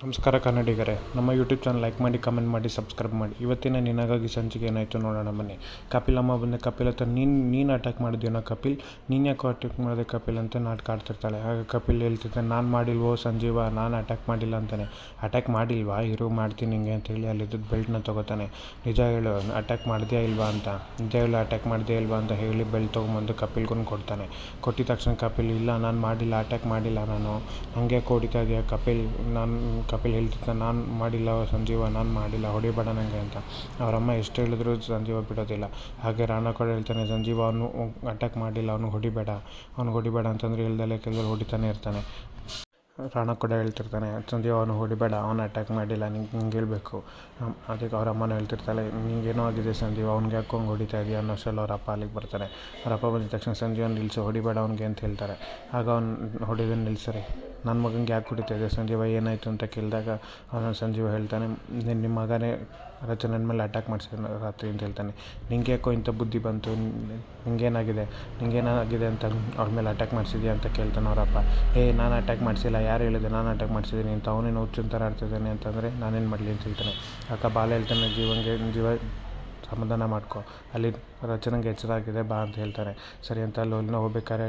ನಮಸ್ಕಾರ ಕನ್ನಡಿಗರೇ, ನಮ್ಮ YouTube channel like ಮಾಡಿ, ಕಮೆಂಟ್ ಮಾಡಿ, ಸಬ್ಸ್ಕ್ರೈಬ್ ಮಾಡಿ. ಇವತ್ತಿನ ನಿನಗಾಗಿ ಸಂಚಿಕೆ ಏನಾಯಿತು ನೋಡೋಣ ಬನ್ನಿ. ಕಪಿಲಮ್ಮ ಬಂದು ಕಪಿಲ್ ಹತ್ರ ನೀನು ಅಟ್ಯಾಕ್ ಮಾಡಿದ್ಯೋ ಕಪಿಲ್, ನೀನು ಯಾಕೋ ಅಟ್ಯಾಕ್ ಮಾಡಿದೆ ಕಪಿಲ್ ಅಂತ ನಾಟಕ ಆಡ್ತಿರ್ತಾಳೆ. ಆಗ ಕಪಿಲ್ ಹೇಳ್ತಿರ್ತಾನೆ, ನಾನು ಮಾಡಿಲ್ವೋ ಸಂಜೀವ, ನಾನು ಅಟ್ಯಾಕ್ ಮಾಡಿಲ್ಲ ಅಂತಾನೆ. ಅಟ್ಯಾಕ್ ಮಾಡಿಲ್ವಾ, ಇರು ಮಾಡ್ತೀನಿ ನಿಂಗೆ ಅಂತೇಳಿ ಅಲ್ಲಿದ್ದು ಬೆಲ್ಟ್ನ ತೊಗೋತಾನೆ. ನಿಜ ಹೇಳು, ಅಟ್ಯಾಕ್ ಮಾಡಿದ್ಯಾ ಇಲ್ವಾ ಅಂತ. ನಿಜ ಹೇಳು, ಅಟ್ಯಾಕ್ ಮಾಡಿದ್ಯಾ ಇಲ್ವಾ ಅಂತ ಹೇಳಿ ಬೆಲ್ಟ್ ತೊಗೊಂಬಂದು ಕಪಿಲ್ಗೂ ಕೊಡ್ತಾನೆ. ಕೊಟ್ಟಿದ ತಕ್ಷಣ ಕಪಿಲ್, ಇಲ್ಲ ನಾನು ಮಾಡಿಲ್ಲ, ಅಟ್ಯಾಕ್ ಮಾಡಿಲ್ಲ, ನನಗೆ ಹೊಡಿತಾ ಇದೆಯಾ ಕಪಿಲ್ ಹೇಳ್ತಿರ್ತಾನೆ, ನಾನು ಮಾಡಿಲ್ಲ ಸಂಜೀವ, ನಾನು ಮಾಡಿಲ್ಲ, ಹೊಡಿಬೇಡ ನನಗೆ ಅಂತ. ಅವರಮ್ಮ ಎಷ್ಟು ಹೇಳಿದ್ರು ಸಂಜೀವ ಬಿಡೋದಿಲ್ಲ. ಹಾಗೆ ರಾಣಾ ಕೂಡ ಹೇಳ್ತಾನೆ, ಸಂಜೀವ ಅವನು ಅಟ್ಯಾಕ್ ಮಾಡಿಲ್ಲ, ಅವ್ನು ಹೊಡಿಬೇಡ ಅಂತಂದರೆ ಇಲ್ದಲ್ಲೇ ಕೆಲವರು ಹೊಡಿತಾನೆ ಇರ್ತಾನೆ. ರಾಣಾ ಕೂಡ ಹೇಳ್ತಿರ್ತಾನೆ, ಸಂಜೀವ ಅವನು ಹೊಡಿಬೇಡ, ಅವನು ಅಟ್ಯಾಕ್ ಮಾಡಿಲ್ಲ, ನಿಂಗೆ ಹೇಳಬೇಕು. ಅದಕ್ಕೆ ಅವ್ರ ಅಮ್ಮನೂ ಹೇಳ್ತಿರ್ತಾಳೆ, ನಿಂಗೇನೋ ಆಗಿದೆ ಸಂಜೀವ, ಅವ್ನಿಗೆ ಯಾಕೆ ಹಂಗೆ ಹೊಡಿತಾ ಇದೆಯಾ ಅನ್ನೋಷ್ಟರಲ್ಲಿ ಅವ್ರ ಅಪ್ಪ ಅಲ್ಲಿಗೆ ಬರ್ತಾರೆ. ಅವ್ರ ಅಪ್ಪ ಬಂದಿದ ತಕ್ಷಣ ಸಂಜೀವನ ನಿಲ್ಲಿಸು, ಹೊಡಿಬೇಡ ಅವ್ನಿಗೆ ಅಂತ ಹೇಳ್ತಾರೆ. ಆಗ ಅವ್ನು ಹೊಡಿಯೋದನ್ನು ನಿಲ್ಲಿಸ್ರಿ, ನನ್ನ ಮಗನಿಗೆ ಯಾಕೆ ಹೊಡಿತಾ ಇದೆ ಸಂಜೀವ, ಏನಾಯಿತು ಅಂತ ಕೇಳಿದಾಗ ಅವನು ಸಂಜೀವ ಹೇಳ್ತಾನೆ, ನಿಮ್ಮ ಮಗನೇ ರಚನೆ ಮೇಲೆ ಅಟ್ಯಾಕ್ ಮಾಡಿಸಿದ ರಾತ್ರಿ ಅಂತ ಹೇಳ್ತಾನೆ. ನಿಂಗೆ ಯಾಕೋ ಇಂಥ ಬುದ್ಧಿ ಬಂತು, ನಿಂಗೇನಾಗಿದೆ ಅಂತ ಅವ್ರ ಮೇಲೆ ಅಟ್ಯಾಕ್ ಮಾಡಿಸಿದ್ಯಾ ಅಂತ ಕೇಳ್ತಾನೆ ಅವರಪ್ಪ. ನಾನು ಅಟ್ಯಾಕ್ ಮಾಡಿಸಿಲ್ಲ, ಯಾರು ಹೇಳಿದೆ ನಾನು ಅಟ್ಯಾಕ್ ಮಾಡಿಸಿದ್ದೀನಿ ಅಂತ. ಅವನೇನು ಹುಚ್ಚಿನ ಥರ ಆಡ್ತಿದ್ದಾನೆ ಅಂತಂದರೆ ನಾನೇನು ಮಾಡಲಿ ಅಂತ ಹೇಳ್ತಾನೆ. ಅಕ್ಕ ಬಾಲ ಹೇಳ್ತಾನೆ, ಜೀವ ಸಮಾಧಾನ ಮಾಡ್ಕೊ, ಅಲ್ಲಿ ರಚನೆಗೆ ಎಚ್ಚರ ಆಗಿದೆ ಬಾ ಅಂತ ಹೇಳ್ತಾರೆ. ಸರಿ ಅಂತ ಅಲ್ಲಿನ ಹೋಗ್ಬೇಕಾದ್ರೆ,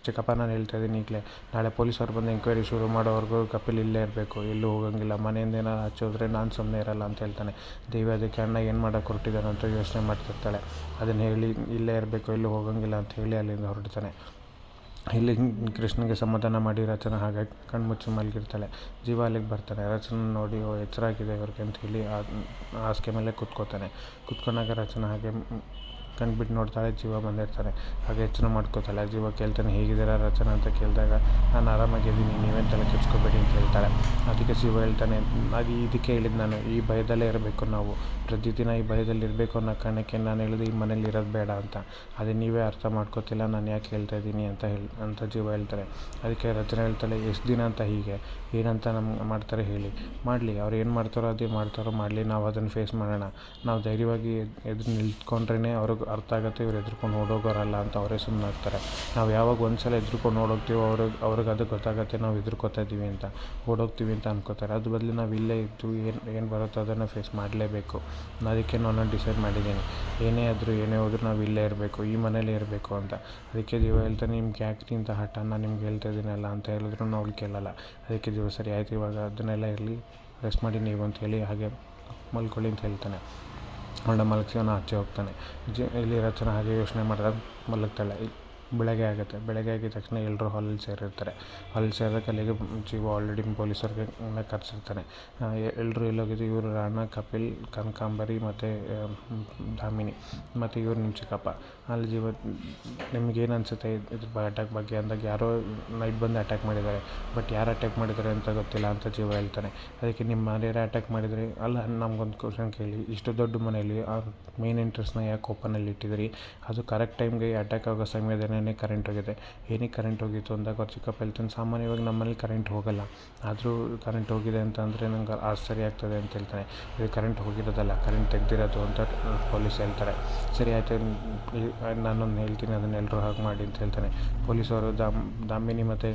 ಚಿಕ್ಕಪ್ಪ ನಾನು ಹೇಳ್ತಾ ಇದ್ದೀನಿ ಈಗಲೇ, ನಾಳೆ ಪೊಲೀಸವ್ರು ಬಂದು ಎಂಕ್ವೈರಿ ಶುರು ಮಾಡೋವರೆಗೂ ಕಪಿಲ್ ಇಲ್ಲೇ ಇರಬೇಕು, ಎಲ್ಲೂ ಹೋಗೋಂಗಿಲ್ಲ, ಮನೆಯಿಂದ ಏನಾರು ಹಚ್ಚೋದ್ರೆ ನಾನು ಸುಮ್ಮನೆ ಇರಲ್ಲ ಅಂತ ಹೇಳ್ತಾನೆ. ದೇವಿ ಅದಕ್ಕೆ ಅಣ್ಣ ಏನು ಮಾಡೋಕ್ಕೆ ಹೊರಟಿದ್ದಾನೆ ಅಂತ ಯೋಚನೆ ಮಾಡ್ತಿರ್ತಾಳೆ. ಅದನ್ನು ಹೇಳಿ ಇಲ್ಲೇ ಇರಬೇಕು, ಎಲ್ಲೂ ಹೋಗೋಂಗಿಲ್ಲ ಅಂತ ಹೇಳಿ ಅಲ್ಲಿಂದ ಹೊರಡ್ತಾನೆ. ಇಲ್ಲಿ ಕೃಷ್ಣನಿಗೆ ಸಮಾಧಾನ ಮಾಡಿ ರಚನಾ ಹಾಗೆ ಕಣ್ಮುಚ್ಚಿ ಮಲಗಿರ್ತಾಳೆ. ಜೀವ ಅಲ್ಲಿಗೆ ಬರ್ತಾನೆ. ರಚನಾ ನೋಡಿ ಎಚ್ಚರ ಆಗಿದೆ ಇವ್ರಿಗೆ ಅಂತ ಹೇಳಿ ಹಾಸಿಗೆ ಮೇಲೆ ಕುತ್ಕೊಂಡಾಗ ರಚನಾ ಹಾಗೆ ಕಣ್ಬಿಟ್ಟು ನೋಡ್ತಾಳೆ. ಜೀವ ಬಂದಿರ್ತಾನೆ. ಹಾಗೆ ಎಚ್ಚರ ಮಾಡ್ಕೋತಾಳೆ. ಜೀವ ಕೇಳ್ತಾನೆ, ಹೇಗಿದ್ದೀರಾ ರಚನಾ ಅಂತ ಕೇಳಿದಾಗ, ನಾನು ಆರಾಮಾಗಿದ್ದೀನಿ, ನೀವೇನು ತಲೆ ಕೆಡಿಸ್ಕೋಬೇಡಿ ಅಂತ ಹೇಳ್ತಾಳೆ. ಅದಕ್ಕೆ ಜೀವ ಹೇಳ್ತಾನೆ, ಇದಕ್ಕೆ ಹೇಳಿದ್ದು ನಾನು, ಈ ಭಯದಲ್ಲೇ ಇರಬೇಕು ನಾವು, ಪ್ರತಿದಿನ ಈ ಭಯದಲ್ಲಿ ಇರಬೇಕು ಅನ್ನೋ ಕಾರಣಕ್ಕೆ ನಾನು ಹೇಳಿದೆ ಈ ಮನೇಲಿ ಇರೋದು ಬೇಡ ಅಂತ. ಅದೇ ನೀವೇ ಅರ್ಥ ಮಾಡ್ಕೋತಿಲ್ಲ, ನಾನು ಯಾಕೆ ಹೇಳ್ತಾ ಇದ್ದೀನಿ ಅಂತ ಜೀವ ಹೇಳ್ತಾರೆ. ಅದಕ್ಕೆ ರಚನೆ ಹೇಳ್ತಾಳೆ, ಎಷ್ಟು ದಿನ ಅಂತ ಹೀಗೆ ಏನಂತ ನಮ್ಗೆ ಮಾಡ್ತಾರೆ ಹೇಳಿ, ಮಾಡಲಿ, ಅವ್ರು ಏನು ಮಾಡ್ತಾರೋ ಅದೇ ಮಾಡಲಿ, ನಾವು ಅದನ್ನು ಫೇಸ್ ಮಾಡೋಣ. ನಾವು ಧೈರ್ಯವಾಗಿ ಎದುರು ನಿಂತ್ಕೊಂಡ್ರೇ ಅವ್ರಿಗೆ ಅರ್ಥ ಆಗುತ್ತೆ, ಇವ್ರು ಎದ್ರುಕೊಂಡು ಓಡೋಗೋರಲ್ಲ ಅಂತ ಅವರೇ ಸುಮ್ಮನೆ ಆಗ್ತಾರೆ. ನಾವು ಯಾವಾಗ ಒಂದು ಸಲ ಎದ್ರುಕೊಂಡು ಓಡೋಗ್ತೀವೋ ಅವ್ರಿಗೆ ಅದು ಗೊತ್ತಾಗುತ್ತೆ ನಾವು ಎದುರ್ಕೋತಾ ಇದ್ದೀವಿ ಅಂತ, ಓಡೋಗ್ತೀವಿ ಅಂತ ಅನ್ಕೋತಾರೆ. ಅದು ಬದಲು ನಾವು ಇಲ್ಲೇ ಇದ್ದು ಏನು ಬರುತ್ತೋ ಅದನ್ನು ಫೇಸ್ ಮಾಡಲೇಬೇಕು. ಅದಕ್ಕೆ ನಾನು ಡಿಸೈಡ್ ಮಾಡಿದ್ದೀನಿ, ಏನೇ ಹೋದರೂ ನಾವು ಇಲ್ಲೇ ಇರಬೇಕು, ಈ ಮನೇಲೇ ಇರಬೇಕು ಅಂತ. ಅದಕ್ಕೆ ಜೀವ ಹೇಳ್ತಾನೆ, ನಿಮ್ಗೆ ಯಾಕೆ ಇಂಥ ಹಠ, ನಾನು ನಿಮ್ಗೆ ಹೇಳ್ತಾ ಇದ್ದೀನಲ್ಲ ಅಂತ ಹೇಳಿದ್ರು ಅವ್ಳು ಕೇಳಲ್ಲ. ಅದಕ್ಕೆ ಜೀವ ಸರಿ ಆಯಿತು, ಇವಾಗ ಅದನ್ನೆಲ್ಲ ಇರಲಿ, ರೆಸ್ಟ್ ಮಾಡಿ ನೀವು ಅಂತ ಹೇಳಿ ಹಾಗೆ ಮಲ್ಕೊಳ್ಳಿ ಅಂತ ಹೇಳ್ತಾನೆ. ಅವಳನ್ನ ಮಲಗಿಸಿ ಅವನು ಆಚೆ ಹೋಗ್ತಾನೆ. ಇಲ್ಲಿ ರಚನಾ ಹಾಗೆ ಯೋಚನೆ ಮಾಡಿದಾಗ ಮಲಗ್ತಾಳೆ. ಬೆಳಗ್ಗೆ ಆಗುತ್ತೆ. ಬೆಳಗ್ಗೆ ಆಗಿದ ತಕ್ಷಣ ಎಲ್ಲರೂ ಹಾಲಲ್ಲಿ ಸೇರಿರ್ತಾರೆ. ಹಾಲಲ್ಲಿ ಸೇರಿದಾಗ ಅಲ್ಲಿಗೆ ಜೀವ ಆಲ್ರೆಡಿ ಪೊಲೀಸರಿಗೆ ಕರೆಸಿರ್ತಾನೆ. ಎಲ್ಲರೂ ಎಲ್ಲೋಗಿದ್ದು, ಇವರು ರಾಣಾ, ಕಪಿಲ್, ಕನಕಾಂಬರಿ ಮತ್ತು ದಾಮಿನಿ ಮತ್ತು ಇವ್ರು ನಿಮ್ಮ ಚಿಕ್ಕಪ್ಪ. ಅಲ್ಲಿ ಜೀವ, ನಿಮಗೇನು ಅನಿಸುತ್ತೆ ಇದ್ರ ಅಟ್ಯಾಕ್ ಬಗ್ಗೆ ಅಂದಾಗ, ಯಾರೋ ನೈಟ್ ಬಂದು ಅಟ್ಯಾಕ್ ಮಾಡಿದ್ದಾರೆ, ಬಟ್ ಯಾರು ಅಟ್ಯಾಕ್ ಮಾಡಿದ್ದಾರೆ ಅಂತ ಗೊತ್ತಿಲ್ಲ ಅಂತ ಜೀವ ಹೇಳ್ತಾನೆ. ಅದಕ್ಕೆ ನಿಮ್ಮ ಮನೆಯವರೇ ಅಟ್ಯಾಕ್ ಮಾಡಿದರೆ, ಅಲ್ಲ ನಮಗೊಂದು ಕ್ವಶನ್ ಕೇಳಿ, ಇಷ್ಟು ದೊಡ್ಡ ಮನೆಯಲ್ಲಿ ಮೇನ್ ಎಂಟ್ರೆನ್ಸ್ನ ಯಾಕೆ ಓಪನಲ್ಲಿ ಇಟ್ಟಿದ್ದೀರಿ, ಅದು ಕರೆಕ್ಟ್ ಟೈಮ್ಗೆ ಅಟ್ಯಾಕ್ ಆಗೋ ಸಮಯದಲ್ಲಿ ಕರೆಂಟ್ ಹೋಗಿದೆ, ಏನಕ್ಕೆ ಕರೆಂಟ್ ಹೋಗಿತ್ತು ಅಂದಾಗ ಅವ್ರು ಚಿಕ್ಕಪ್ಪ ಹೇಳ್ತಾನೆ, ಸಾಮಾನ್ಯವಾಗಿ ನಮ್ಮಲ್ಲಿ ಕರೆಂಟ್ ಹೋಗಲ್ಲ, ಆದರೂ ಕರೆಂಟ್ ಹೋಗಿದೆ ಅಂತಂದರೆ ನಂಗೆ ಆಶ್ಚರ್ಯ ಆಗ್ತದೆ ಅಂತ ಹೇಳ್ತಾನೆ. ಇದು ಕರೆಂಟ್ ಹೋಗಿರೋದಲ್ಲ, ಕರೆಂಟ್ ತೆಗೆದಿರೋದು ಅಂತ ಪೊಲೀಸ್ ಹೇಳ್ತಾರೆ. ಸರಿ ಆಯಿತು, ನಾನೊಂದು ಹೇಳ್ತೀನಿ, ಅದನ್ನ ಎಲ್ಲರೂ ಹಾಗೆ ಮಾಡಿ ಅಂತ ಹೇಳ್ತಾನೆ. ಪೊಲೀಸವರು ದಾಮಿನಿ ಮತ್ತು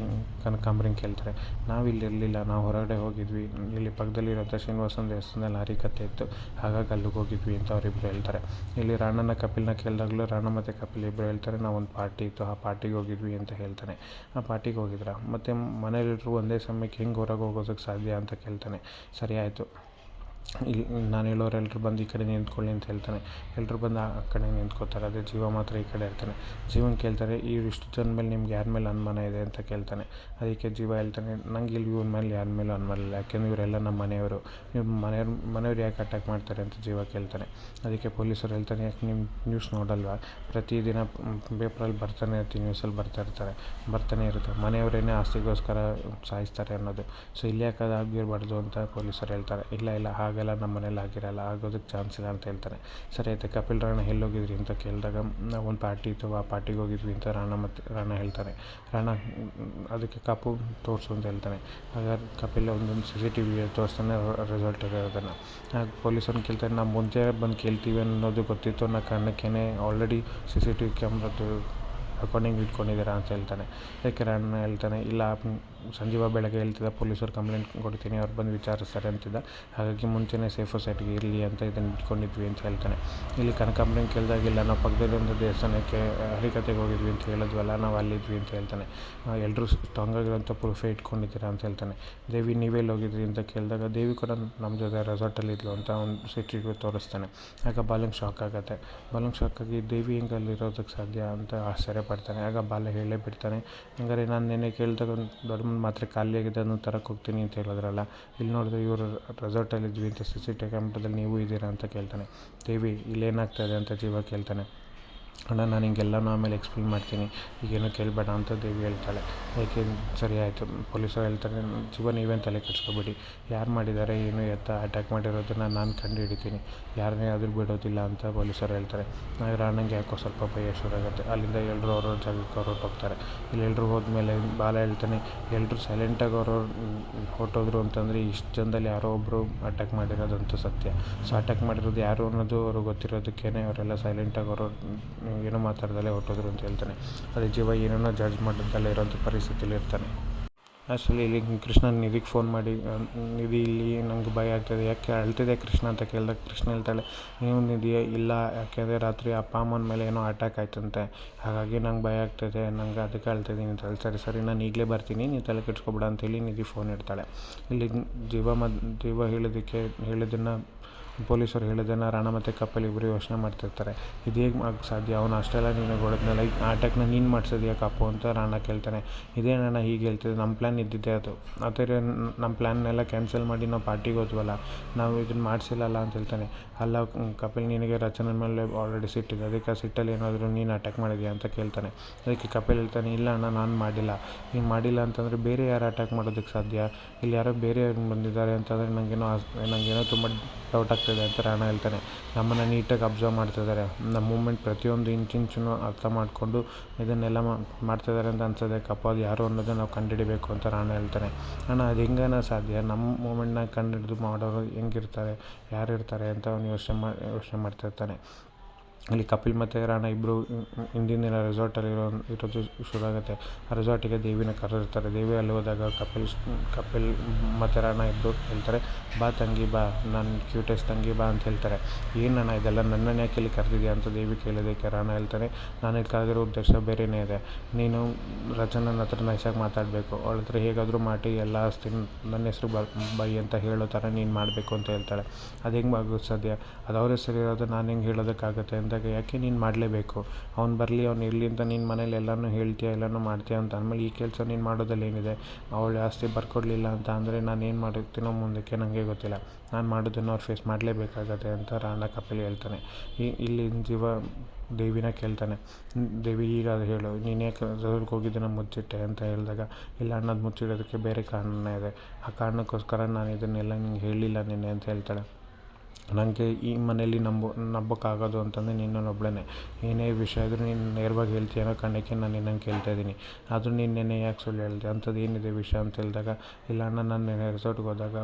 ಕನಕಾಂಬರಿಂಗ್ ಕೇಳ್ತಾರೆ, ನಾವಿಲ್ಲಿ ಇರಲಿಲ್ಲ, ನಾವು ಹೊರಗಡೆ ಹೋಗಿದ್ವಿ, ಇಲ್ಲಿ ಪಕ್ಕದಲ್ಲಿರೋಂಥ ಶ್ರೀನಿವಾಸನ ದೇವಸ್ಥಾನದಲ್ಲಿ ಹರಿಕತೆ ಇತ್ತು, ಹಾಗಾಗಿ ಅಲ್ಲಿಗೆ ಹೋಗಿದ್ವಿ ಅಂತ ಅವರಿಬ್ಬರು ಹೇಳ್ತಾರೆ. ಇಲ್ಲಿ ರಾಣನ ಕಪಿಲ್ನ ಕೇಳಿದಾಗಲೂ ರಾಣಾ ಮತ್ತು ಕಪಿಲ್ ಇಬ್ಬರು ಹೇಳ್ತಾರೆ, ನಾವೊಂದು ಪಾರ್ಟಿ ಇತ್ತು, ಆ ಪಾರ್ಟಿಗೆ ಹೋಗಿದ್ವಿ ಅಂತ ಹೇಳ್ತಾನೆ. ಆ ಪಾರ್ಟಿಗೆ ಹೋಗಿದ್ರ, ಮತ್ತು ಮನೇಲಿಟ್ಟರು ಒಂದೇ ಸಮಯಕ್ಕೆ ಹೆಂಗೆ ಹೊರಗೆ ಹೋಗೋದಕ್ಕೆ ಸಾಧ್ಯ ಅಂತ ಕೇಳ್ತಾನೆ. ಸರಿ ಆಯಿತು, ಇಲ್ಲಿ ನಾನು ಹೇಳೋರು ಎಲ್ಲರೂ ಬಂದು ಈ ಕಡೆ ನಿಂತ್ಕೊಳ್ಳಿ ಅಂತ ಹೇಳ್ತಾನೆ. ಎಲ್ಲರೂ ಬಂದು ಆ ಕಡೆ ನಿಂತ್ಕೋತಾರೆ. ಅದೇ ಜೀವ ಮಾತ್ರ ಈ ಕಡೆ ಇರ್ತಾನೆ. ಜೀವನ ಕೇಳ್ತಾರೆ, ಇಷ್ಟು ಜನ ಮೇಲೆ ನಿಮ್ಗೆ ಯಾರ ಮೇಲೆ ಅನುಮಾನ ಇದೆ ಅಂತ ಕೇಳ್ತಾನೆ. ಅದಕ್ಕೆ ಜೀವ ಹೇಳ್ತಾನೆ, ನಂಗೆ ಇಲ್ಲಿ ಇವ್ರ ಮೇಲೆ ಯಾರ ಮೇಲೂ ಅನುಮಾನ ಇಲ್ಲ, ಯಾಕೆಂದ್ರೆ ಇವರೆಲ್ಲ ನಮ್ಮ ಮನೆಯವರು, ನೀವು ಮನೆಯವ್ರು ಯಾಕೆ ಅಟ್ಯಾಕ್ ಮಾಡ್ತಾರೆ ಅಂತ ಜೀವ ಕೇಳ್ತಾನೆ. ಅದಕ್ಕೆ ಪೊಲೀಸರು ಹೇಳ್ತಾನೆ, ಯಾಕೆ ನೀವು ನ್ಯೂಸ್ ನೋಡಲ್ವಾ, ಪ್ರತಿದಿನ ಪೇಪರಲ್ಲಿ ನ್ಯೂಸಲ್ಲಿ ಬರ್ತಾನೆ ಇರುತ್ತೆ, ಮನೆಯವರೇನೇ ಆಸ್ತಿಗೋಸ್ಕರ ಸಾಯಿಸ್ತಾರೆ ಅನ್ನೋದು, ಸೊ ಇಲ್ಲಿ ಯಾಕೆ ಅದು ಆಗಿರಬಾರ್ದು ಅಂತ ಪೊಲೀಸರು ಹೇಳ್ತಾರೆ. ಇಲ್ಲ ಹಾಗೆಲ್ಲ ನಮ್ಮ ಮನೇಲಿ ಆಗಿರಲ್ಲ, ಆಗೋದಕ್ಕೆ ಚಾನ್ಸ್ ಇಲ್ಲ ಅಂತ ಹೇಳ್ತಾನೆ. ಸರಿ ಆಯಿತು, ಕಪಿಲ್ ರಾಣಾ ಎಲ್ಲೋಗಿದ್ರಿ ಅಂತ ಕೇಳಿದಾಗ, ಒಂದು ಪಾರ್ಟಿ ಇತ್ತು, ಆ ಪಾರ್ಟಿಗೆ ಹೋಗಿದ್ವಿ ಅಂತ ರಾಣಾ ಹೇಳ್ತಾನೆ. ರಾಣಾ ಅದಕ್ಕೆ ಕಾಪು ತೋರಿಸು ಅಂತ ಹೇಳ್ತಾನೆ. ಹಾಗಾದ್ರೆ ಕಪಿಲ್ ಒಂದೊಂದು CCTV ತೋರಿಸ್ತಾನೆ ರಿಸಲ್ಟ್ ಇರೋದನ್ನು. ಆಗ ಪೊಲೀಸರನ್ನು ಕೇಳ್ತಾನೆ, ನಾವು ಮುಂಚೆ ಬಂದು ಕೇಳ್ತೀವಿ ಅನ್ನೋದು ಗೊತ್ತಿತ್ತು ಅನ್ನೋ ಕಾರಣಕ್ಕೇ ಆಲ್ರೆಡಿ CCTV ಕ್ಯಾಮ್ರದ್ದು ರೆಕಾರ್ಡಿಂಗ್ ಇಟ್ಕೊಂಡಿದ್ದೀರಾ ಅಂತ ಹೇಳ್ತಾನೆ. ಅದಕ್ಕೆ ರಾಣಾ ಹೇಳ್ತಾನೆ, ಇಲ್ಲ ಸಂಜೀವ ಬೆಳಗ್ಗೆ ಹೇಳ್ತಿದ್ದ ಪೊಲೀಸರು ಕಂಪ್ಲೇಂಟ್ ಕೊಡ್ತೀನಿ, ಅವ್ರು ಬಂದು ವಿಚಾರಿಸ್ತಾರೆ ಅಂತಿದ್ದ. ಹಾಗಾಗಿ ಮುಂಚೆನೇ ಸೇಫ್ ಸೈಡ್ಗೆ ಇರಲಿ ಅಂತ ಇದನ್ನು ಇಟ್ಕೊಂಡಿದ್ವಿ ಅಂತ ಹೇಳ್ತಾನೆ. ಇಲ್ಲಿ ಕನಕಾಂಬ್ರನ್ ಕೇಳಿದಾಗಿಲ್ಲ, ನಾವು ಪಕ್ಕದಲ್ಲಿ ಒಂದು ದೇವಸ್ಥಾನಕ್ಕೆ ಹರಿಕತೆಗೆ ಹೋಗಿದ್ವಿ ಅಂತ ಹೇಳಿದ್ವಲ್ಲ, ನಾವು ಅಲ್ಲಿದ್ವಿ ಅಂತ ಹೇಳ್ತಾನೆ. ಎಲ್ಲರೂ ಸ್ಟ್ರಾಂಗ್ ಆಗಿರೋಂಥ ಪ್ರೂಫೇ ಇಟ್ಕೊಂಡಿದ್ದೀರಾ ಅಂತ ಹೇಳ್ತಾನೆ. ದೇವಿ ನೀವೆಲ್ಲಿ ಹೋಗಿದ್ರಿ ಅಂತ ಕೇಳಿದಾಗ ದೇವಿ ಕೂಡ ನಮ್ಮ ಜೊತೆ ರೆಸಾರ್ಟಲ್ಲಿದ್ಲು ಅಂತ ಒಂದು ಸಿಟಿಗೆ ತೋರಿಸ್ತಾನೆ. ಆಗ ಬಾಲಂಗ್ ಶಾಕ್ ಆಗುತ್ತೆ. ಬಾಲಂಗ್ ಶಾಕ್ ಆಗಿ ದೇವಿ ಹೆಂಗೆ ಅಲ್ಲಿರೋದಕ್ಕೆ ಸಾಧ್ಯ ಅಂತ ಆಶ್ಚರ್ಯ ಪಡ್ತಾನೆ. ಆಗ ಬಾಲ ಹೇಳೇ ಬಿಡ್ತಾನೆ, ಹಂಗಾರೆ ನಾನು ನೆನ್ನೆ ಕೇಳಿದಾಗ ದೊಡ್ಡ ಮಾತ್ರ ಖಾಲಿ ಆಗಿದೆ ಅದನ್ನು ತರಕ್ಕೆ ಹೋಗ್ತೀನಿ ಅಂತ ಹೇಳಿದ್ರಲ್ಲ, ಇಲ್ಲಿ ನೋಡಿದ್ರೆ ಇವರು ರೆಸಾರ್ಟಲ್ಲಿದ್ವಿ ಅಂತ CCTV ಕ್ಯಾಮ್ರಾದಲ್ಲಿ ನೀವು ಇದ್ದೀರಾ ಅಂತ ಕೇಳ್ತಾನೆ. ದೇವಿ ಇಲ್ಲೇನಾಗ್ತಾಯಿದೆ ಅಂತ ಜೀವ ಕೇಳ್ತಾನೆ. ಅಣ್ಣ ನಾನು ಹಿಂಗೆಲ್ಲನೂ ಆಮೇಲೆ ಎಕ್ಸ್ಪ್ಲೇನ್ ಮಾಡ್ತೀನಿ, ಈಗೇನು ಕೇಳಬೇಡ ಅಂತ ದೇವಿ ಹೇಳ್ತಾಳೆ. ಯಾಕೆ ಸರಿ ಆಯಿತು. ಪೊಲೀಸರು ಹೇಳ್ತಾರೆ, ಜೀವ ನೀವೇನು ತಲೆ ಕೆಡಿಸ್ಕೊಬೇಡಿ, ಯಾರು ಮಾಡಿದ್ದಾರೆ ಏನು ಎತ್ತ ಅಟ್ಯಾಕ್ ಮಾಡಿರೋದನ್ನು ನಾನು ಕಂಡು ಹಿಡಿತೀನಿ, ಯಾರನ್ನೇ ಆದರೂ ಬಿಡೋದಿಲ್ಲ ಅಂತ ಪೊಲೀಸರು ಹೇಳ್ತಾರೆ. ರಾಣಂಗೆ ಯಾಕೋ ಸ್ವಲ್ಪ ಭಯ ಶುರುವಾಗುತ್ತೆ. ಅಲ್ಲಿಂದ ಎಲ್ಲರೂ ಅವ್ರವ್ರ ಜಾಗಕ್ಕೆ ಹೊರಟೋಗ್ತಾರೆ. ಇಲ್ಲಿ ಎಲ್ಲರೂ ಹೋದ್ಮೇಲೆ ಬಾಲ ಹೇಳ್ತಾನೆ, ಎಲ್ಲರೂ ಸೈಲೆಂಟಾಗಿ ಹೊರಟೋದ್ರು ಅಂತಂದರೆ ಇಷ್ಟು ಜನದಲ್ಲಿ ಯಾರೋ ಒಬ್ಬರು ಅಟ್ಯಾಕ್ ಮಾಡಿರೋದಂತೂ ಸತ್ಯ. ಸೊ ಅಟ್ಯಾಕ್ ಮಾಡಿರೋದು ಯಾರು ಅನ್ನೋದು ಅವ್ರಿಗೆ ಗೊತ್ತಿರೋದಕ್ಕೇ ಅವರೆಲ್ಲ ಸೈಲೆಂಟಾಗಿ ಏನೋ ಮಾತಾಡ್ದಲ್ಲೇ ಹೊರಟೋದ್ರು ಅಂತ ಹೇಳ್ತಾನೆ. ಅದೇ ಜೀವ ಏನೇನೋ ಜಡ್ಜ್ ಮಾಡೋದಲ್ಲೇ ಇರೋಂಥ ಪರಿಸ್ಥಿತಿಯಲ್ಲಿ ಇರ್ತಾನೆ. ಅಷ್ಟರಲ್ಲಿ ಇಲ್ಲಿ ಕೃಷ್ಣ ನಿಧಿಗೆ ಫೋನ್ ಮಾಡಿ, ನಿಧಿ ಇಲ್ಲಿ ನಂಗೆ ಭಯ ಆಗ್ತಾಯಿದೆ, ಯಾಕೆ ಅಳ್ತಿದೆ ಕೃಷ್ಣ ಅಂತ ಕೇಳಿದಾಗ ಕೃಷ್ಣ ಹೇಳ್ತಾಳೆ, ನೀವು ನಿಧಿ ಇಲ್ಲ, ಯಾಕೆಂದರೆ ರಾತ್ರಿ ಅಪ್ಪ ಅಮ್ಮನ ಮೇಲೆ ಏನೋ ಅಟ್ಯಾಕ್ ಆಯ್ತಂತೆ, ಹಾಗಾಗಿ ನಂಗೆ ಭಯ ಆಗ್ತಾಯಿದೆ, ನಂಗೆ ಅದಕ್ಕೆ ಅಳ್ತಿದ್ದೀನಿ ಅಂತ ಹೇಳಿ, ಸರಿ ನಾನು ಈಗಲೇ ಬರ್ತೀನಿ, ನೀವು ತಲೆ ಕೆಡಿಸ್ಕೊಬೇಡ ಅಂತೇಳಿ ನಿಧಿ ಫೋನ್ ಇಡ್ತಾಳೆ. ಇಲ್ಲಿ ಜೀವ ಹೇಳಿದ್ದನ್ನು ಪೊಲೀಸರು ಹೇಳಿದ್ದನ್ನು ರಾಣ ಮತ್ತು ಕಪಲ್ ಇಬ್ಬರು ಯೋಚನೆ ಮಾಡ್ತಿರ್ತಾರೆ. ಇದು ಹೇಗೆ ಸಾಧ್ಯ, ಅವನು ಅಷ್ಟೆಲ್ಲ ನೀನು ಹೊಡೆದ್ನಲ್ಲ, ಆ ಅಟ್ಯಾಕ್ನ ನೀನು ಮಾಡಿಸಿದ್ಯಾ ಕಪ್ಪು ಅಂತ ರಾಣ ಕೇಳ್ತಾನೆ. ಇದೇನಣ್ಣ ಹೀಗೆ ಹೇಳ್ತಿದ್ದೆ, ನಮ್ಮ ಪ್ಲ್ಯಾನ್ ಇದ್ದಿದ್ದೆ ಅದು, ಆದರೆ ನಮ್ಮ ಪ್ಲ್ಯಾನ್ನೆಲ್ಲ ಕ್ಯಾನ್ಸಲ್ ಮಾಡಿ ನಾವು ಪಾರ್ಟಿಗೆ ಹೋದ್ವಲ್ಲ, ನಾವು ಇದನ್ನು ಮಾಡಿಸಿಲ್ಲಲ್ಲ ಅಂತ ಹೇಳ್ತಾನೆ. ಅಲ್ಲ ಕಪಿಲ್, ನಿನಗೆ ರಚನೆ ಮೇಲೆ ಆಲ್ರೆಡಿ ಸಿಟ್ಟಿದೆ, ಅದಕ್ಕೆ ಆ ಸಿಟ್ಟಲ್ಲಿ ಏನಾದರೂ ನೀನು ಅಟ್ಯಾಕ್ ಮಾಡಿದ್ಯಾ ಅಂತ ಕೇಳ್ತಾನೆ. ಅದಕ್ಕೆ ಕಪಿಲ್ ಹೇಳ್ತಾನೆ, ಇಲ್ಲ ಅಣ್ಣ ನಾನು ಮಾಡಿಲ್ಲ, ನೀನು ಮಾಡಿಲ್ಲ ಅಂತಂದರೆ ಬೇರೆ ಯಾರು ಅಟ್ಯಾಕ್ ಮಾಡೋದಕ್ಕೆ ಸಾಧ್ಯ, ಇಲ್ಲಿ ಯಾರೋ ಬೇರೆ ಬಂದಿದ್ದಾರೆ ಅಂತಂದರೆ ನನಗೇನೋ ತುಂಬ ಡೌಟ್ ಆಗ್ತಾಯಿದೆ ಅಂತ ರಾಣ ಹೇಳ್ತಾನೆ. ನಮ್ಮನ್ನು ನೀಟಾಗಿ ಅಬ್ಸರ್ವ್ ಮಾಡ್ತಿದ್ದಾರೆ, ನಮ್ಮ ಮೂಮೆಂಟ್ ಪ್ರತಿಯೊಂದು ಇಂಚಿಂಚೂ ಅರ್ಥ ಮಾಡಿಕೊಂಡು ಇದನ್ನೆಲ್ಲ ಮಾಡ್ತಿದ್ದಾರೆ ಅಂತ ಅನ್ಸೋದೆ ಕಪ್ಪ, ಅದು ಯಾರು ಅನ್ನೋದನ್ನು ನಾವು ಕಂಡುಹಿಡಿಬೇಕು ಅಂತ ರಾಣ ಹೇಳ್ತಾನೆ. ಅಣ್ಣ ಅದು ಹೆಂಗನ ಸಾಧ್ಯ, ನಮ್ಮ ಮೂಮೆಂಟ್ನ ಕಂಡುಹಿಡಿದು ಮಾಡೋರು ಹೆಂಗಿರ್ತಾರೆ, ಯಾರು ಇರ್ತಾರೆ ಅಂತ ಅವನು ಯೋಚನೆ ಮಾಡ್ತಿರ್ತಾನೆ. ಇಲ್ಲಿ ಕಪಿಲ್ ಮತ್ತು ರಾಣ ಇಬ್ಬರು ಹಿಂದಿನ ದಿನ ರೆಸಾರ್ಟಲ್ಲಿ ಇರೋದು ಶುರು ಆಗುತ್ತೆ. ಆ ರೆಸಾರ್ಟಿಗೆ ದೇವಿನ ಕರೆದಿರ್ತಾರೆ. ದೇವಿ ಅಲ್ಲಿ ಹೋದಾಗ ಕಪಿಲ್ ಮತ್ತು ರಾಣ ಇಬ್ಬರು ಹೇಳ್ತಾರೆ, ಬಾ ತಂಗಿ ಬಾ, ನನ್ನ ಕ್ಯೂಟೆಸ್ಟ್ ತಂಗಿ ಬಾ ಅಂತ ಹೇಳ್ತಾರೆ. ಏನಣ್ಣ ಇದೆಲ್ಲ ನನ್ನನ್ನು ಯಾಕೆ ಇಲ್ಲಿ ಕರೆದಿದ್ಯಾ ಅಂತ ದೇವಿ ಕೇಳೋದಕ್ಕೆ ರಾಣ ಹೇಳ್ತಾನೆ, ನಾನು ಇಲ್ಲಿ ಕರೆದಿರೋ ಉದ್ದೇಶ ಬೇರೆಯೇ ಇದೆ, ನೀನು ರಚನನ ಹತ್ರ ನೈಸಾಗಿ ಮಾತಾಡಬೇಕು, ಅವಳ ಹತ್ರ ಹೇಗಾದರೂ ಮಾಡಿ ಎಲ್ಲ ಆಸ್ತಿ ನನ್ನ ಹೆಸರು ಬೈ ಅಂತ ಹೇಳೋ ಥರ ನೀನು ಮಾಡಬೇಕು ಅಂತ ಹೇಳ್ತಾಳೆ. ಅದು ಹೆಂಗೆ ಆಗೋದು ಸಾಧ್ಯ, ಅದು ಅವ್ರ ಹೆಸರು ಇರೋದು ನಾನು ಹೆಂಗೆ ಹೇಳೋದಕ್ಕಾಗುತ್ತೆ ಅಂದಾಗ, ಯಾಕೆ ನೀನು ಮಾಡಲೇಬೇಕು, ಅವ್ನು ಬರಲಿ ಅವ್ನು ಇರಲಿ ಅಂತ ನೀನು ಮನೇಲಿ ಎಲ್ಲನೂ ಹೇಳ್ತೀಯ ಎಲ್ಲನೂ ಮಾಡ್ತೀಯ ಅಂತ ಅಂದಮೇಲೆ ಈ ಕೆಲಸ ನೀನು ಮಾಡೋದಲ್ಲಿ ಏನಿದೆ, ಅವಳು ಆಸ್ತಿ ಬರ್ಕೊಡ್ಲಿಲ್ಲ ಅಂತ ಅಂದರೆ ನಾನು ಏನು ಮಾಡುತ್ತೀನೋ ಮುಂದಕ್ಕೆ ನನಗೆ ಗೊತ್ತಿಲ್ಲ, ನಾನು ಮಾಡೋದನ್ನು ಅವ್ರು ಫೇಸ್ ಮಾಡಲೇಬೇಕಾಗತ್ತೆ ಅಂತ ರಾಣ ಕಪಿಲ್ ಹೇಳ್ತಾನೆ. ಇಲ್ಲಿ ಜೀವ ದೇವಿನ ಕೇಳ್ತಾನೆ, ದೇವಿ ಈಗ ಅದು ಹೇಳು, ನೀನು ಯಾಕೆ ರೆಸಾರ್ಟ್ಗೆ ಹೋಗಿದ್ದನ್ನು ಮುಚ್ಚಿಟ್ಟೆ ಅಂತ ಹೇಳಿದಾಗ, ಇಲ್ಲ ಅನ್ನೋದು ಮುಚ್ಚಿಡೋದಕ್ಕೆ ಬೇರೆ ಕಾರಣನೇ ಇದೆ, ಆ ಕಾರಣಕ್ಕೋಸ್ಕರ ನಾನು ಇದನ್ನೆಲ್ಲ ನಿಂಗೆ ಹೇಳಿಲ್ಲ ನಿನ್ನೆ ಅಂತ ಹೇಳ್ತಾಳೆ. ನನಗೆ ಈ ಮನೇಲಿ ನಂಬೋಕ್ಕಾಗೋದು ಅಂತಂದರೆ ನಿನ್ನೊಬ್ಬಳೇ, ಏನೇ ವಿಷಯ ಆದರೂ ನೀನು ನೇರವಾಗಿ ಹೇಳ್ತೀಯ ಅನ್ನೋ ಕಾರಣಕ್ಕೆ ನಾನು ನಿನ್ನನ್ನು ಕೇಳ್ತಾಯಿದ್ದೀನಿ, ಆದರೂ ನೀನು ನೆನ್ನೆ ಯಾಕೆ ಸುಳ್ಳು ಹೇಳಿದೆ, ಅಂಥದ್ದು ಏನಿದೆ ವಿಷಯ ಅಂತ ಹೇಳಿದಾಗ, ಇಲ್ಲ ಅಣ್ಣ ನಾನು ನೆನ್ನೆ ರೆಸಾರ್ಟ್ಗೆ ಹೋದಾಗ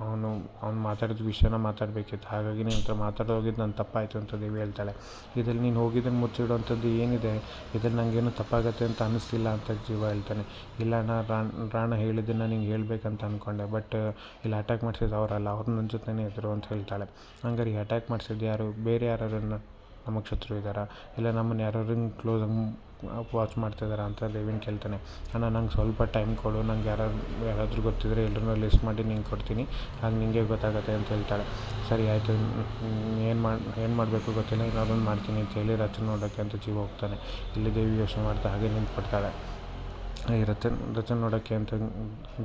ಅವನು ಮಾತಾಡಿದ ವಿಷಯನ ಮಾತಾಡಬೇಕಿತ್ತು, ಹಾಗಾಗಿ ನಿನ್ನ ಹತ್ರ ಮಾತಾಡೋಗಿದ್ದು ನನ್ನ ತಪ್ಪಾಯಿತು ಅಂತ ದೇವಿ ಹೇಳ್ತಾಳೆ. ಇದರಲ್ಲಿ ನೀನು ಹೋಗಿದ್ದನ್ನು ಮುಚ್ಚಿಡುವಂಥದ್ದು ಏನಿದೆ, ಇದರಲ್ಲಿ ನನಗೇನು ತಪ್ಪಾಗತ್ತೆ ಅಂತ ಅನ್ನಿಸ್ತಿಲ್ಲ ಅಂತ ಜೀವ ಹೇಳ್ತಾನೆ. ಇಲ್ಲ ಅಣ್ಣ, ರಾಣ ಹೇಳಿದ್ದನ್ನು ನಿಂಗೆ ಹೇಳಬೇಕಂತ ಅಂದ್ಕೊಂಡೆ, ಬಟ್ ಇಲ್ಲಿ ಅಟ್ಯಾಕ್ ಮಾಡಿಸಿದ್ದು ಅವರಲ್ಲ, ಅವ್ರು ನನ್ನ ಜೊತೆನೇ ಇದ್ದರು ಅಂತ ಹೇಳ್ತಾಳೆ. ಹಂಗಾರೆ ಈ ಅಟ್ಯಾಕ್ ಮಾಡಿಸಿದ್ದು ಯಾರು, ಬೇರೆ ಯಾರನ್ನ ನಮಗೆ ಶತ್ರು ಇದ್ದಾರಾ, ಇಲ್ಲ ನಮ್ಮನ್ನು ಯಾರು ಕ್ಲೋಸಾಗಿ ವಾಚ್ ಮಾಡ್ತಿದ್ದಾರಾ ಅಂತ ದೇವಿನ ಕೇಳ್ತಾನೆ. ಅಣ್ಣ ನಂಗೆ ಸ್ವಲ್ಪ ಟೈಮ್ ಕೊಡು, ನಂಗೆ ಯಾರಾದರೂ ಗೊತ್ತಿದ್ದರೆ ಎಲ್ಲರನ್ನೂ ಲಿಸ್ಟ್ ಮಾಡಿ ನಿಂಗೆ ಕೊಡ್ತೀನಿ, ಆಗ ನಿಂಗೆ ಗೊತ್ತಾಗುತ್ತೆ ಅಂತ ಹೇಳ್ತಾಳೆ. ಸರಿ ಆಯಿತು, ಏನು ಮಾಡಬೇಕು ಗೊತ್ತಿಲ್ಲ, ಏನಾದ್ರು ಮಾಡ್ತೀನಿ ಅಂತ ಹೇಳಿ ರಚನೆ ನೋಡೋಕ್ಕೆ ಅಂತ ಜೀವ ಹೋಗ್ತಾನೆ. ಇಲ್ಲಿ ದೇವಿ ಯೋಚನೆ ಮಾಡ್ತಾ ಹಾಗೆ ನಿಂತ್ಬಿಡ್ತಾಳೆ. ಈ ರಚನೆ ನೋಡೋಕ್ಕೆ ಅಂತ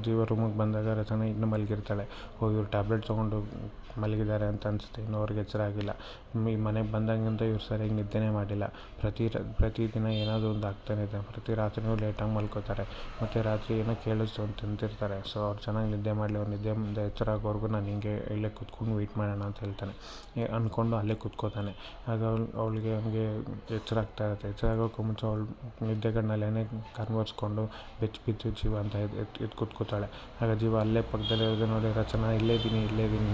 ಜೀವ ರೂಮಿಗೆ ಬಂದಾಗ ರಚನೆ ಇನ್ನೂ ಮಲಗಿರ್ತಾಳೆ. ಇವ್ರು ಟ್ಯಾಬ್ಲೆಟ್ ತೊಗೊಂಡು ಮಲಗಿದ್ದಾರೆ ಅಂತ ಅನಿಸುತ್ತೆ, ಇನ್ನೂ ಅವ್ರಿಗೆ ಎಚ್ಚರ ಆಗಿಲ್ಲ. ಈ ಮನೆಗೆ ಬಂದಾಗಿಂದ ಇವ್ರು ಸರಿಯಾಗಿ ನಿದ್ದೆನೇ ಮಾಡಿಲ್ಲ. ಪ್ರತಿದಿನ ಏನಾದರೂ ಒಂದು ಆಗ್ತಾನೆ ಇದೆ. ಪ್ರತಿ ರಾತ್ರಿನೂ ಲೇಟಾಗಿ ಮಲ್ಕೋತಾರೆ, ಮತ್ತು ರಾತ್ರಿ ಏನೋ ಕೇಳಿಸ್ತು ಅಂತ ತಿಂತಿರ್ತಾರೆ. ಸೊ ಅವ್ರು ಚೆನ್ನಾಗಿ ನಿದ್ದೆ ಮಾಡಲಿ, ಅವ್ರು ನಿದ್ದೆಯಿಂದ ಎಚ್ಚರ ಆಗೋವರೆಗೂ ನಾನು ಹಿಂಗೆ ಇಲ್ಲೇ ಕೂತ್ಕೊಂಡು ವೆಯ್ಟ್ ಮಾಡೋಣ ಅಂತ ಹೇಳ್ತಾನೆ. ಅಂದ್ಕೊಂಡು ಅಲ್ಲೇ ಕೂತ್ಕೋತಾನೆ. ಆಗ ಅವಳಿಗೆ ಎಚ್ಚರ ಆಗ್ತಾ ಇರುತ್ತೆ. ಎಚ್ಚರ ಆಗೋಕ್ಕೂ ಮುಂಚೆ ಅವಳು ನಿದ್ದೆಗಣ್ಣಲ್ಲೇ ಕಣ್ವರ್ಸ್ಕೊಂಡು ಬೆಚ್ಚ ಬಿದ್ದು ಜೀವ ಅಂತ ಎದ್ದು ಕೂತ್ಕೋತಾಳೆ. ಆಗ ಜೀವ ಅಲ್ಲೇ ಪಕ್ಕದಲ್ಲೇ ಇರೋದು ನೋಡಿ, ರಚನಾ ಇಲ್ಲೇ ಇದ್ದೀನಿ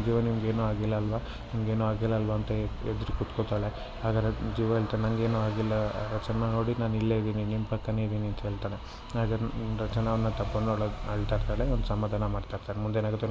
ಜೀವ ನಿಮ್ಗೇನೂ ಆಗಿಲ್ಲ ಅಲ್ವಾ ಅಂತ ಎದುರು ಕೂತ್ಕೋತಾಳೆ. ಆಗ ಜೀವ ಹೇಳ್ತಾನೆ, ನನಗೇನೂ ಆಗಿಲ್ಲ ರಚನಾ, ನೋಡಿ ನಾನು ಇಲ್ಲೇ ಇದ್ದೀನಿ, ನಿಮ್ಮ ಪಕ್ಕನೇ ಇದ್ದೀನಿ ಅಂತ ಹೇಳ್ತಾನೆ. ಆಗ ರಚನಾ ಅವನ್ನ ತಗೊಂಡು ಅಳ್ತಾ ಇರ್ತಾಳೆ, ಒಂದು ಸಮಾಧಾನ ಮಾಡ್ತಾ ಇರ್ತಾನೆ. ಮುಂದೇನಾಗುತ್ತೆ